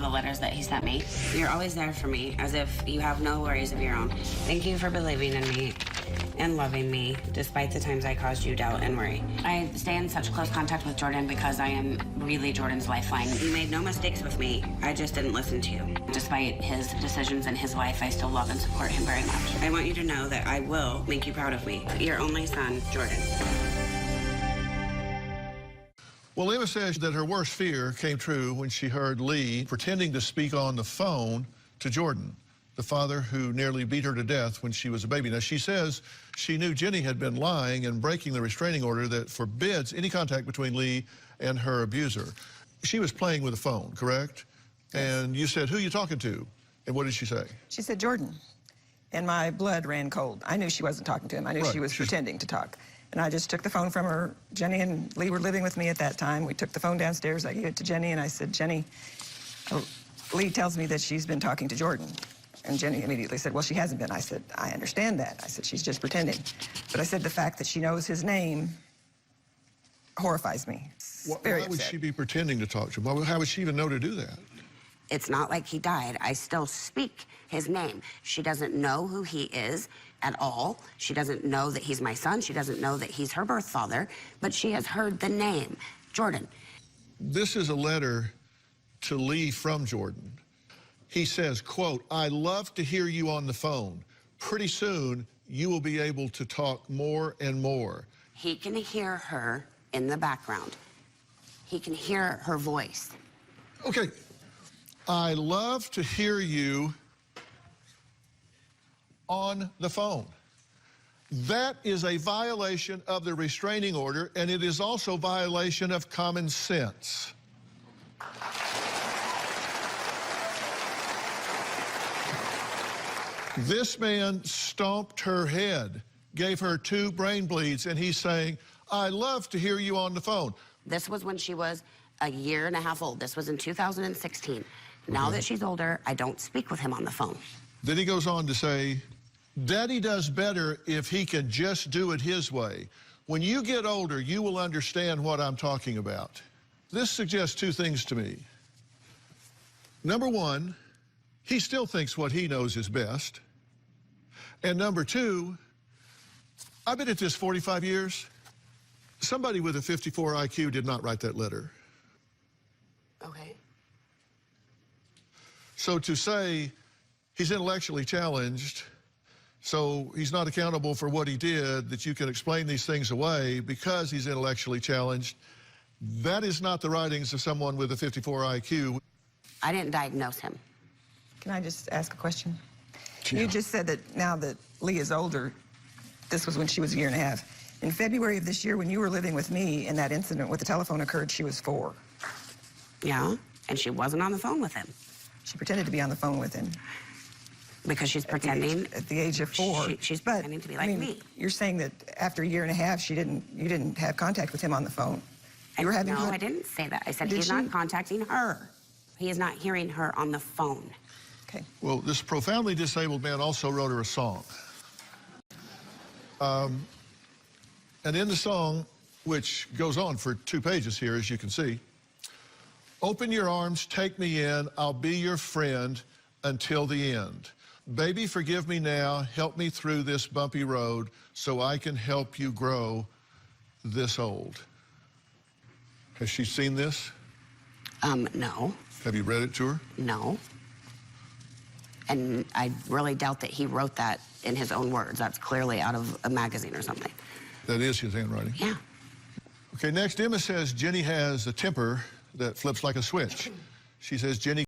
the letters that he sent me. You're always there for me, as if you have no worries of your own. Thank you for believing in me and loving me, despite the times I caused you doubt and worry. I stay in such close contact with Jordan because I am really Jordan's lifeline. You made no mistakes with me. I just didn't listen to you. Despite his decisions in his life, I still love and support him very much. I want you to know that I will make you proud of me. Your only son, Jordan. Well, Emma says that her worst fear came true when she heard Lee pretending to speak on the phone to Jordan, the father who nearly beat her to death when she was a baby. Now, she says she knew Jenny had been lying and breaking the restraining order that forbids any contact between Lee and her abuser. She was playing with the phone, correct? Yes. And you said, who are you talking to? And what did she say? She said, Jordan. And my blood ran cold. I knew she wasn't talking to him. I knew she was pretending to talk. And I just took the phone from her. Jenny and Lee were living with me at that time. We took the phone downstairs. I gave it to Jenny, and I said, Jenny, Lee tells me that she's been talking to Jordan. And Jenny immediately said, well, she hasn't been. I said, I understand that. I said, she's just pretending. But I said, the fact that she knows his name horrifies me. Why would she be pretending to talk to him? How would she even know to do that? It's not like he died. I still speak his name. She doesn't know who he is at all. She doesn't know that he's my son. She doesn't know that he's her birth father, but she has heard the name, Jordan. This is a letter to Lee from Jordan. He says, quote, I love to hear you on the phone. Pretty soon, you will be able to talk more and more. He can hear her in the background. He can hear her voice. Okay. I love to hear you on the phone. That is a violation of the restraining order, and it is also a violation of common sense. This man stomped her head, gave her 2 brain bleeds, and he's saying, I love to hear you on the phone. This was when she was a year and a half old. This was in 2016. Now that she's older, I don't speak with him on the phone. Then he goes on to say, Daddy does better if he can just do it his way. When you get older, you will understand what I'm talking about. This suggests 2 things to me. Number 1, he still thinks what he knows is best. And number 2, I've been at this 45 years. Somebody with a 54 IQ did not write that letter. Okay. So to say he's intellectually challenged, so he's not accountable for what he did, that you can explain these things away because he's intellectually challenged, that is not the writings of someone with a 54 IQ. I didn't diagnose him. Can I just ask a question? Yeah. You just said that now that Lee is older, this was when she was a year and a half. In February of this year, when you were living with me and that incident with the telephone occurred, she was 4. Yeah, and she wasn't on the phone with him. She pretended to be on the phone with him. Because she's pretending. At the age of 4. She's pretending to be like me. You're saying that after a year and a half, you didn't have contact with him on the phone. You were having No, I didn't say that. I said he's not contacting her. He is not hearing her on the phone. Okay. Well, this profoundly disabled man also wrote her a song. And in the song, which goes on for 2 pages here, as you can see, open your arms, take me in, I'll be your friend until the end. Baby, forgive me now, help me through this bumpy road so I can help you grow this old. Has she seen this? No. Have you read it to her? No. And I really doubt that he wrote that in his own words. That's clearly out of a magazine or something. That is his handwriting? Yeah. Okay, next, Emma says Jenny has a temper that flips like a switch. She says Jenny